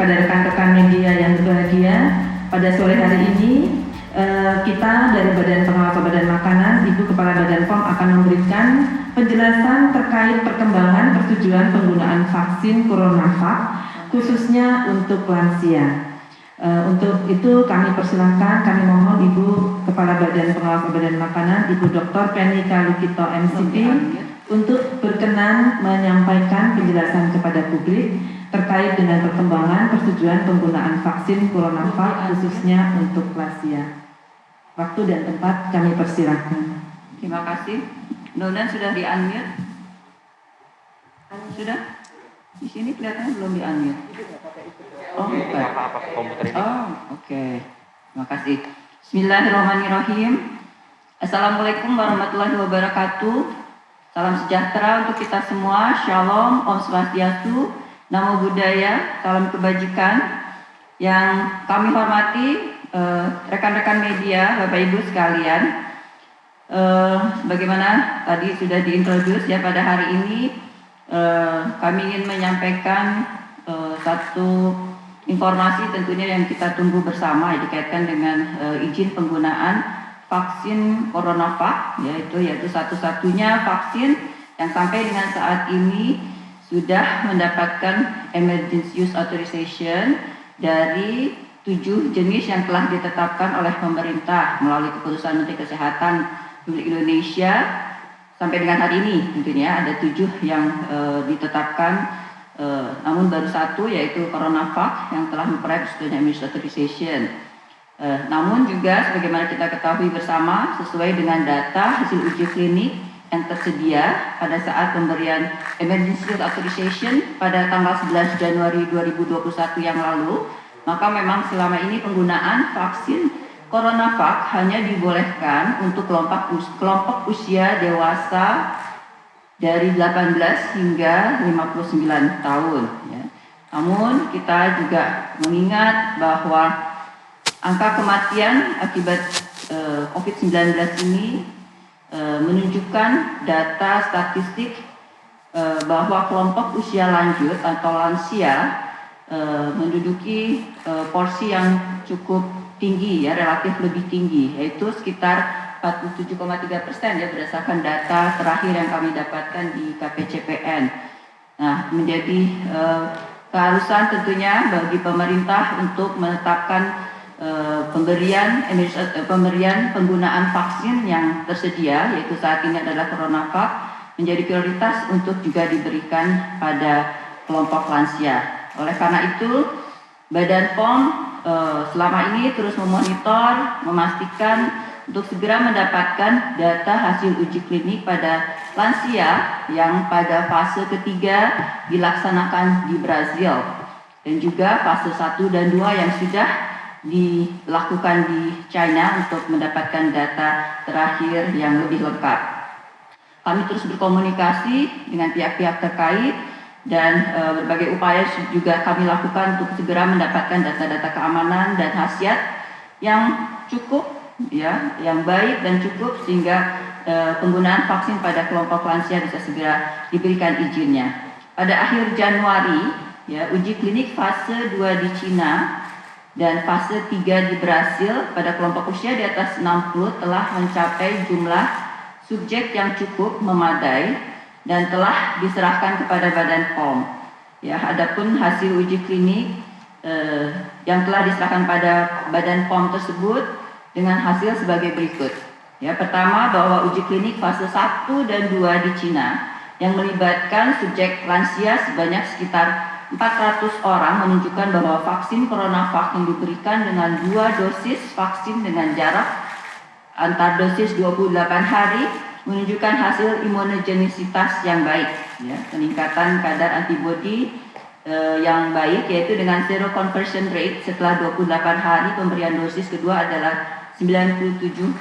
kepada rekan-rekan media yang berbahagia, pada sore hari ini kita dari Badan Pengelola Badan Makanan, Ibu Kepala Badan POM akan memberikan penjelasan terkait perkembangan persetujuan penggunaan vaksin CoronaVac khususnya untuk lansia. Untuk itu kami persilahkan, kami mohon Ibu Kepala Badan Pengelola Badan Makanan, Ibu Dr. Penika Lukito MCP untuk berkenan menyampaikan penjelasan kepada publik terkait dengan perkembangan persetujuan penggunaan vaksin CoronaVac khususnya untuk lansia. Waktu dan tempat kami persilahkan. Terima kasih. Mudah-mudahan sudah di-unmute. Sudah? Di sini kelihatannya belum di-unmute. Oh, bukan. Oh, oke. Terima kasih. Bismillahirrahmanirrahim. Assalamualaikum warahmatullahi wabarakatuh. Salam sejahtera untuk kita semua. Shalom, Om Swastiastu, Namo Buddhaya, salam kebajikan. Yang kami hormati rekan-rekan media, Bapak Ibu sekalian. Bagaimana tadi sudah diintroduce ya, pada hari ini kami ingin menyampaikan satu informasi tentunya yang kita tunggu bersama ya, dikaitkan dengan izin penggunaan vaksin CoronaVac, yaitu satu-satunya vaksin yang sampai dengan saat ini sudah mendapatkan emergency use authorization dari 7 jenis yang telah ditetapkan oleh pemerintah melalui keputusan Menteri Kesehatan Republik Indonesia. Sampai dengan hari ini tentunya ada 7 yang ditetapkan, namun baru 1 yaitu CoronaVac yang telah memperoleh emergency authorization. Namun juga sebagaimana kita ketahui bersama, sesuai dengan data hasil uji klinik yang tersedia pada saat pemberian emergency authorization pada tanggal 11 Januari 2021 yang lalu, maka memang selama ini penggunaan vaksin CoronaVac hanya dibolehkan untuk kelompok usia dewasa dari 18 hingga 59 tahun. Ya. Namun kita juga mengingat bahwa angka kematian akibat COVID-19 ini menunjukkan data statistik bahwa kelompok usia lanjut atau lansia menduduki porsi yang cukup tinggi ya, relatif lebih tinggi, yaitu sekitar 47,3% ya berdasarkan data terakhir yang kami dapatkan di KPCPN. Nah, menjadi keharusan tentunya bagi pemerintah untuk menetapkan pemberian penggunaan vaksin yang tersedia, yaitu saat ini adalah CoronaVac, menjadi prioritas untuk juga diberikan pada kelompok lansia. Oleh karena itu, Badan POM selama ini terus memonitor, memastikan untuk segera mendapatkan data hasil uji klinik pada lansia yang pada fase ketiga dilaksanakan di Brazil, dan juga fase 1 dan 2 yang sudah dilakukan di China untuk mendapatkan data terakhir yang lebih lengkap. Kami terus berkomunikasi dengan pihak-pihak terkait dan berbagai upaya juga kami lakukan untuk segera mendapatkan data-data keamanan dan khasiat yang cukup ya, yang baik dan cukup sehingga penggunaan vaksin pada kelompok lansia bisa segera diberikan izinnya. Pada akhir Januari ya, uji klinik fase 2 di Cina dan fase 3 di Brasil pada kelompok usia di atas 60 telah mencapai jumlah subjek yang cukup memadai dan telah diserahkan kepada Badan POM. Ya, adapun hasil uji klinik yang telah diserahkan pada Badan POM tersebut dengan hasil sebagai berikut. Ya, pertama, bahwa uji klinik fase 1 dan 2 di Cina yang melibatkan subjek lansia sebanyak sekitar 400 orang menunjukkan bahwa vaksin CoronaVac yang diberikan dengan 2 dosis vaksin dengan jarak antar dosis 28 hari menunjukkan hasil imunogenisitas yang baik, ya, peningkatan kadar antibodi yang baik, yaitu dengan zero conversion rate setelah 28 hari pemberian dosis kedua adalah 97,96%.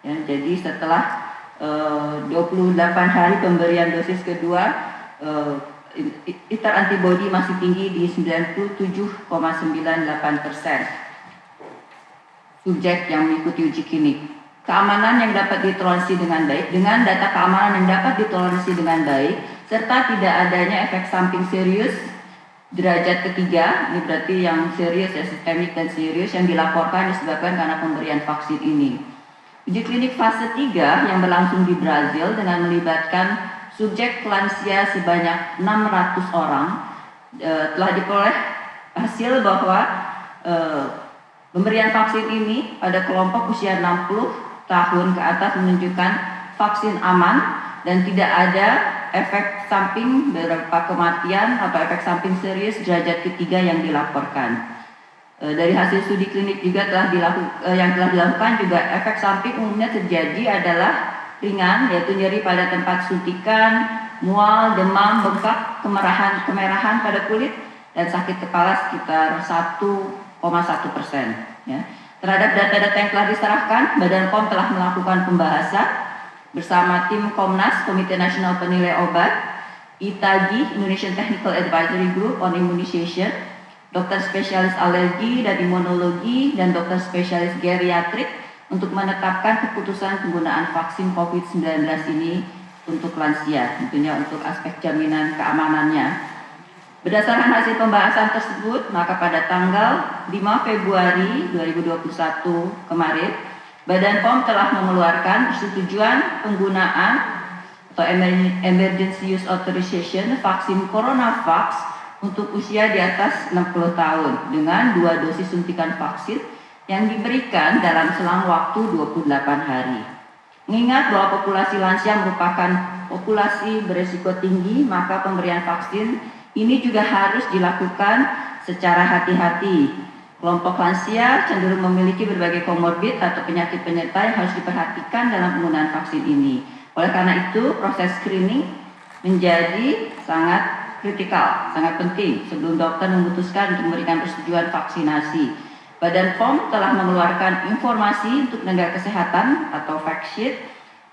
Ya, jadi setelah 28 hari pemberian dosis kedua, titer antibodi masih tinggi di 97,98%. Subjek yang mengikuti uji klinik. Keamanan yang dapat ditoleransi dengan baik, dengan data keamanan yang dapat ditoleransi dengan baik, serta tidak adanya efek samping serius derajat ketiga, ini berarti yang serius ya, sistemik dan serius yang dilaporkan disebabkan karena pemberian vaksin ini. Uji klinik fase 3 yang berlangsung di Brazil dengan melibatkan subjek lansia sebanyak 600 orang telah diperoleh hasil bahwa pemberian vaksin ini pada kelompok usia 60 tahun ke atas menunjukkan vaksin aman dan tidak ada efek samping berupa kematian atau efek samping serius derajat ketiga yang dilaporkan. Dari hasil studi klinik juga yang telah dilakukan juga efek samping umumnya terjadi adalah ringan, yaitu nyeri pada tempat suntikan, mual, demam, bengkak, kemerahan pada kulit, dan sakit kepala sekitar 1,1%. Ya. Terhadap data-data yang telah diserahkan, Badan POM telah melakukan pembahasan bersama tim Komnas, Komite Nasional Penilai Obat, ITAGI, Indonesian Technical Advisory Group on Immunization, dokter spesialis alergi dan imunologi, dan dokter spesialis geriatrik untuk menetapkan keputusan penggunaan vaksin COVID-19 ini untuk lansia, tentunya untuk aspek jaminan keamanannya. Berdasarkan hasil pembahasan tersebut, maka pada tanggal 5 Februari 2021 kemarin, Badan POM telah mengeluarkan persetujuan penggunaan atau Emergency Use Authorization vaksin CoronaVax untuk usia di atas 60 tahun dengan 2 dosis suntikan vaksin yang diberikan dalam selang waktu 28 hari. Mengingat bahwa populasi lansia merupakan populasi berisiko tinggi, maka pemberian vaksin ini juga harus dilakukan secara hati-hati. Kelompok lansia cenderung memiliki berbagai komorbid atau penyakit penyerta yang harus diperhatikan dalam penggunaan vaksin ini. Oleh karena itu, proses screening menjadi sangat kritikal, sangat penting sebelum dokter memutuskan untuk memberikan persetujuan vaksinasi. Badan POM telah mengeluarkan informasi untuk tenaga kesehatan atau fact sheet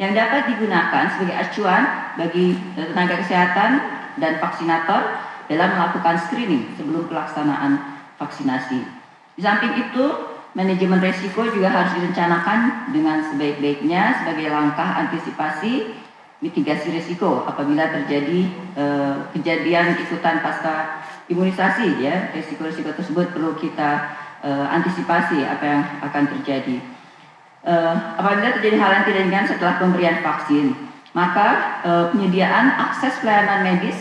yang dapat digunakan sebagai acuan bagi tenaga kesehatan dan vaksinator dalam melakukan screening sebelum pelaksanaan vaksinasi. Di samping itu, manajemen risiko juga harus direncanakan dengan sebaik-baiknya sebagai langkah antisipasi mitigasi risiko apabila terjadi kejadian ikutan pasca imunisasi, ya. Risiko-risiko tersebut perlu kita antisipasi apa yang akan terjadi. Apabila terjadi hal yang tidak diinginkan setelah pemberian vaksin, maka penyediaan akses pelayanan medis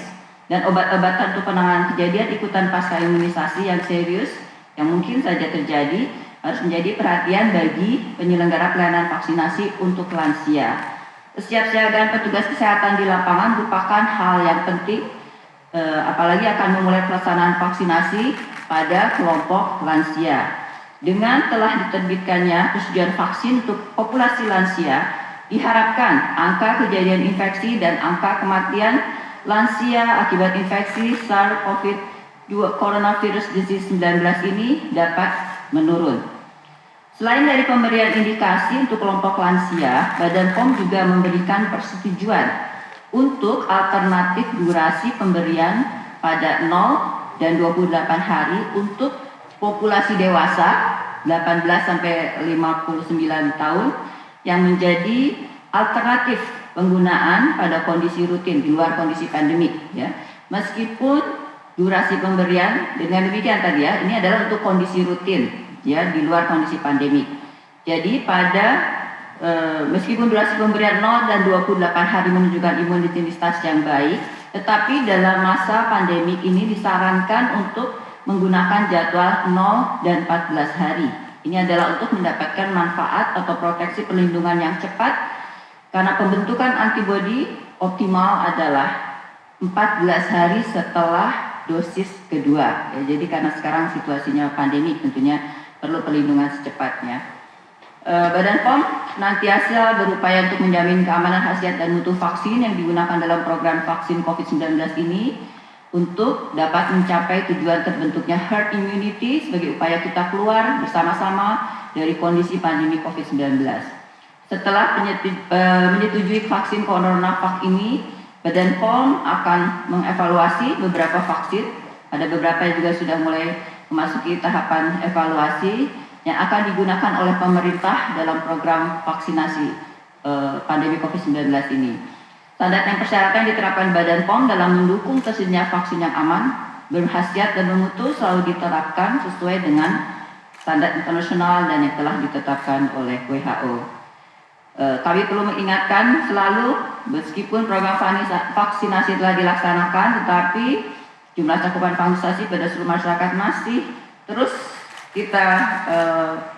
dan obat-obatan untuk penanganan kejadian ikutan pasca imunisasi yang serius yang mungkin saja terjadi harus menjadi perhatian bagi penyelenggara pelayanan vaksinasi untuk lansia. Kesiapsiagaan petugas kesehatan di lapangan merupakan hal yang penting, apalagi akan memulai pelaksanaan vaksinasi pada kelompok lansia. Dengan telah diterbitkannya persetujuan vaksin untuk populasi lansia, diharapkan angka kejadian infeksi dan angka kematian lansia akibat infeksi SARS-CoV-2 coronavirus disease 19 ini dapat menurun. Selain dari pemberian indikasi untuk kelompok lansia, Badan POM juga memberikan persetujuan untuk alternatif durasi pemberian pada 0 dan 28 hari untuk populasi dewasa 18 sampai 59 tahun yang menjadi alternatif penggunaan pada kondisi rutin di luar kondisi pandemik, ya. Meskipun durasi pemberian dengan demikian tadi, ya, ini adalah untuk kondisi rutin, ya, di luar kondisi pandemik. Jadi pada meskipun durasi pemberian 0 dan 28 hari menunjukkan imunitas yang baik, tetapi dalam masa pandemik ini disarankan untuk menggunakan jadwal 0 dan 14 hari. Ini adalah untuk mendapatkan manfaat atau proteksi perlindungan yang cepat karena pembentukan antibodi optimal adalah 14 hari setelah dosis kedua, ya. Jadi karena sekarang situasinya pandemi, tentunya perlu perlindungan secepatnya. Badan POM senantiasa berupaya untuk menjamin keamanan khasiat dan mutu vaksin yang digunakan dalam program vaksin COVID-19 ini untuk dapat mencapai tujuan terbentuknya herd immunity sebagai upaya kita keluar bersama-sama dari kondisi pandemi COVID-19. Setelah menyetujui vaksin CoronaVax ini, Badan POM akan mengevaluasi beberapa vaksin. Ada beberapa yang juga sudah mulai memasuki tahapan evaluasi yang akan digunakan oleh pemerintah dalam program vaksinasi pandemi COVID-19 ini. Standar dan persyaratan yang diterapkan Badan POM dalam mendukung tersedianya vaksin yang aman berkhasiat dan bermutu selalu diterapkan sesuai dengan standar internasional dan yang telah ditetapkan oleh WHO. Kami perlu mengingatkan selalu, meskipun program vaksinasi telah dilaksanakan, tetapi jumlah cakupan vaksinasi pada seluruh masyarakat masih terus kita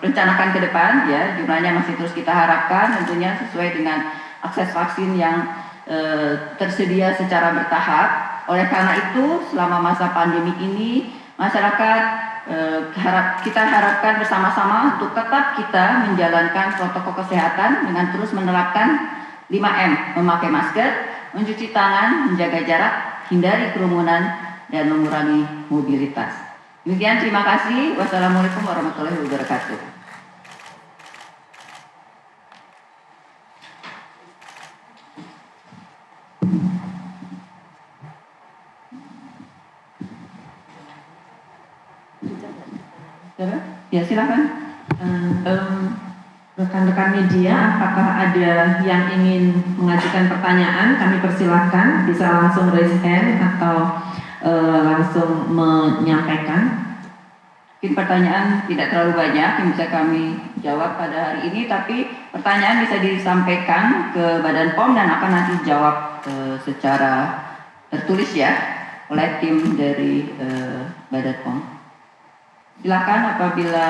rencanakan ke depan, ya, jumlahnya masih terus kita harapkan, tentunya sesuai dengan akses vaksin yang tersedia secara bertahap. Oleh karena itu, selama masa pandemi ini, masyarakat kita harapkan bersama-sama untuk tetap kita menjalankan protokol kesehatan dengan terus menerapkan 5M, memakai masker, mencuci tangan, menjaga jarak, hindari kerumunan, dan mengurangi mobilitas. Demikian, terima kasih. Wassalamualaikum warahmatullahi wabarakatuh. Ya, silakan. Rekan-rekan media, apakah ada yang ingin mengajukan pertanyaan? Kami persilahkan, bisa langsung raise hand atau langsung menyampaikan. Mungkin pertanyaan tidak terlalu banyak yang bisa kami jawab pada hari ini, tapi pertanyaan bisa disampaikan ke Badan POM dan akan nanti dijawab secara tertulis ya oleh tim dari Badan POM. Silakan apabila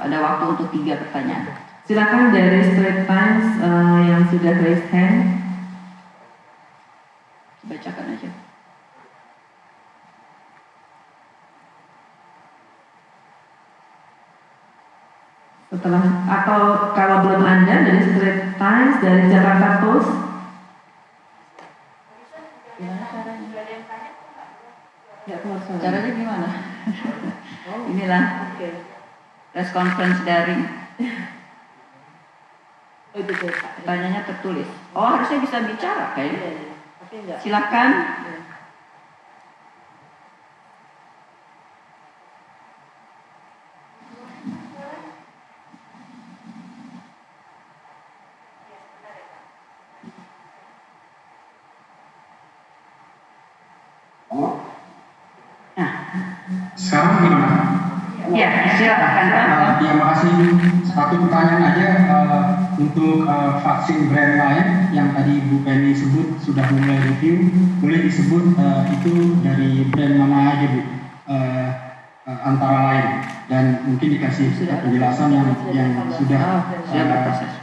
ada waktu untuk 3 pertanyaan. Silakan dari Straits Times yang sudah raise hand. Bacakan aja. Setelah atau kalau belum ada dari Straits Times, dari Jakarta Post. Gimana caranya? Caranya gimana? Inilah press conference daring. Pertanyaannya tertulis. Oh, harusnya bisa bicara kayaknya. Silakan. Sekarang gimana? Ya, silakan. Ya, makasih. Satu pertanyaan aja untuk vaksin brand lain yang tadi Bu Penny sebut sudah mulai review, boleh disebut itu dari brand mana aja Bu? Antara lain, dan mungkin dikasih penjelasan yang sudah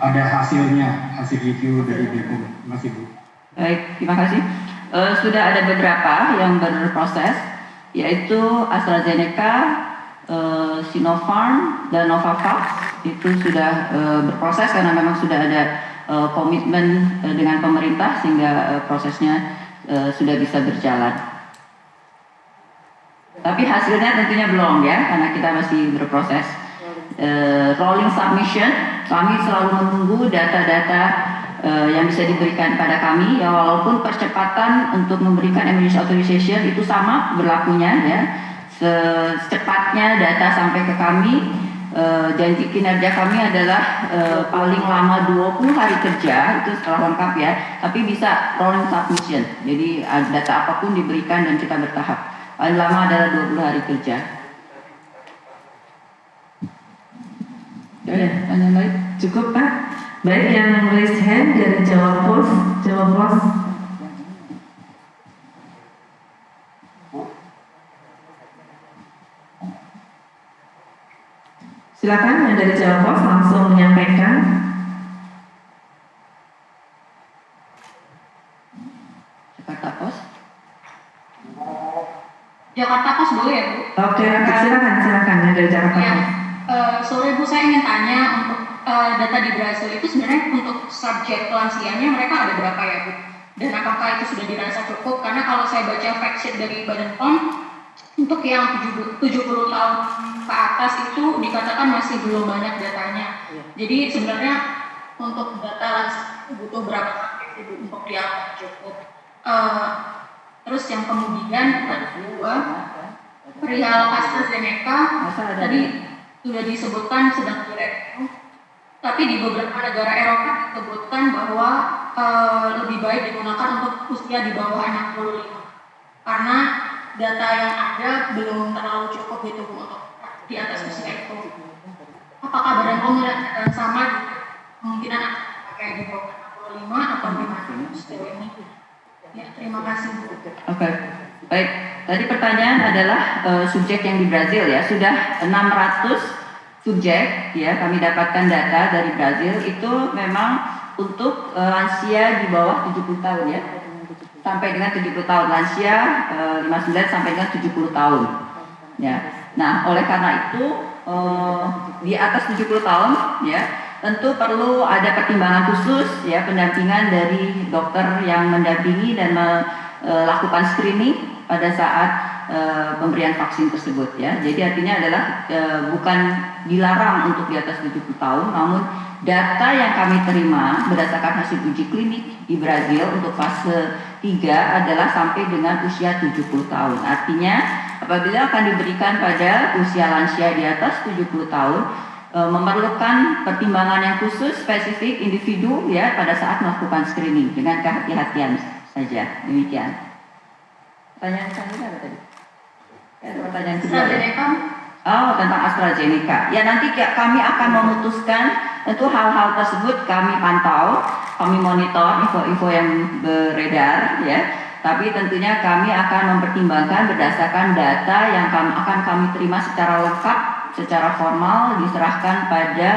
ada hasilnya, hasil review dari BPOM. Terima kasih Bu. Baik, terima kasih. Sudah ada beberapa yang berproses, yaitu AstraZeneca, Sinopharm, dan Novavax. Itu sudah berproses karena memang sudah ada komitmen dengan pemerintah sehingga prosesnya sudah bisa berjalan. Tapi hasilnya tentunya belum ya, karena kita masih berproses. Rolling submission, kami selalu menunggu data-data yang bisa diberikan pada kami, ya, walaupun percepatan untuk memberikan emergency authorization itu sama berlakunya ya. Secepatnya data sampai ke kami, janji kinerja kami adalah paling lama 20 hari kerja, itu setelah lengkap ya, tapi bisa rolling submission, jadi data apapun diberikan dan kita bertahap. Paling lama adalah 20 hari kerja. Ya, tanya lain? Cukup Pak. Baik, yang raise hand dari Jawa Post. Silakan yang dari Jawa Post langsung menyampaikan. Jakarta Post. Jakarta Post boleh ya Bu? Oke, silakan yang dari Jakarta Ya, Post. sore Bu, saya ingin tanya untuk data di Brazil itu sebenarnya untuk subjek lansianya mereka ada berapa ya Bu? Dan apakah itu sudah dirasa cukup? Karena kalau saya baca fact sheet dari Badan POM, untuk yang 70 tahun ke atas itu dikatakan masih belum banyak datanya. Jadi sebenarnya untuk data lansia butuh berapa subjek itu untuk dianggap cukup? Terus yang kemudian kedua, perihal AstraZeneca tadi sudah disebutkan sedang direview, tapi di beberapa negara Eropa disebutkan bahwa lebih baik digunakan untuk usia di bawah 65 karena data yang ada belum terlalu cukup gitu Bu untuk di atas usia itu. Apakah Badan POM melihat hal yang sama kemungkinan akan pakai di bawah 65 atau gimana sejauh ini? Ya, terima kasih Bu. Oke, baik. Tadi pertanyaan adalah subjek yang di Brazil ya, sudah 600 subjek ya, kami dapatkan data dari Brazil itu memang untuk lansia di bawah 70 tahun ya, sampai dengan 70 tahun, lansia 59 sampai dengan 70 tahun ya. Nah, oleh karena itu di atas 70 tahun ya, tentu perlu ada pertimbangan khusus ya, pendampingan dari dokter yang mendampingi dan melakukan screening pada saat pemberian vaksin tersebut ya. Jadi artinya adalah bukan dilarang untuk di atas 70 tahun, namun data yang kami terima berdasarkan hasil uji klinik di Brazil untuk fase 3 adalah sampai dengan usia 70 tahun. Artinya apabila akan diberikan pada usia lansia di atas 70 tahun, memerlukan pertimbangan yang khusus spesifik individu ya pada saat melakukan screening dengan kehati-hatian saja. Demikian. Pertanyaan selanjutnya apa tadi? Ada pertanyaan kedua ya? Oh, tentang AstraZeneca. Ya, nanti kami akan memutuskan, tentu hal-hal tersebut kami pantau, kami monitor info-info yang beredar ya. Tapi tentunya kami akan mempertimbangkan berdasarkan data yang akan kami terima secara lengkap, secara formal diserahkan pada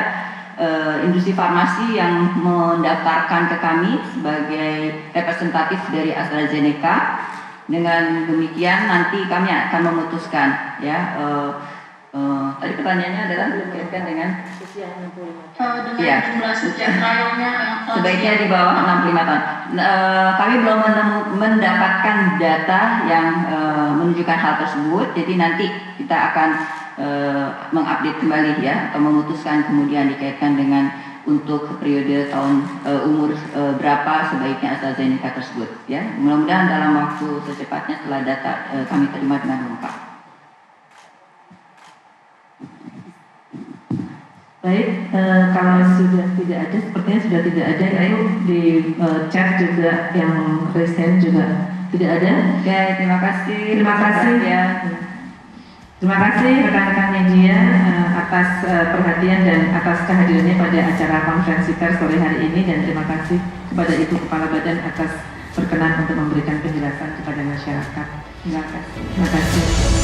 industri farmasi yang mendaftarkan ke kami sebagai representatif dari AstraZeneca. Dengan demikian nanti kami akan memutuskan ya. Tadi pertanyaannya adalah berkaitan dengan dengan jumlah subjek trialnya yang sebaiknya di bawah 65 tahun. Kami belum mendapatkan data yang menunjukkan hal tersebut. Jadi nanti kita akan mengupdate kembali ya, atau memutuskan kemudian dikaitkan dengan untuk periode tahun umur berapa sebaiknya AstraZeneca tersebut ya. Mudah-mudahan dalam waktu secepatnya setelah data kami terima dengan lengkap. Baik, kalau sudah tidak ada, sepertinya sudah tidak ada, itu di chat juga yang recent juga tidak ada. Oke, terima kasih. Terima kasih ya. Terima kasih rekan-rekan media atas perhatian dan atas kehadirannya pada acara konferensi pers sore hari ini, dan terima kasih kepada Ibu Kepala Badan atas berkenan untuk memberikan penjelasan kepada masyarakat. Terima kasih. Terima kasih.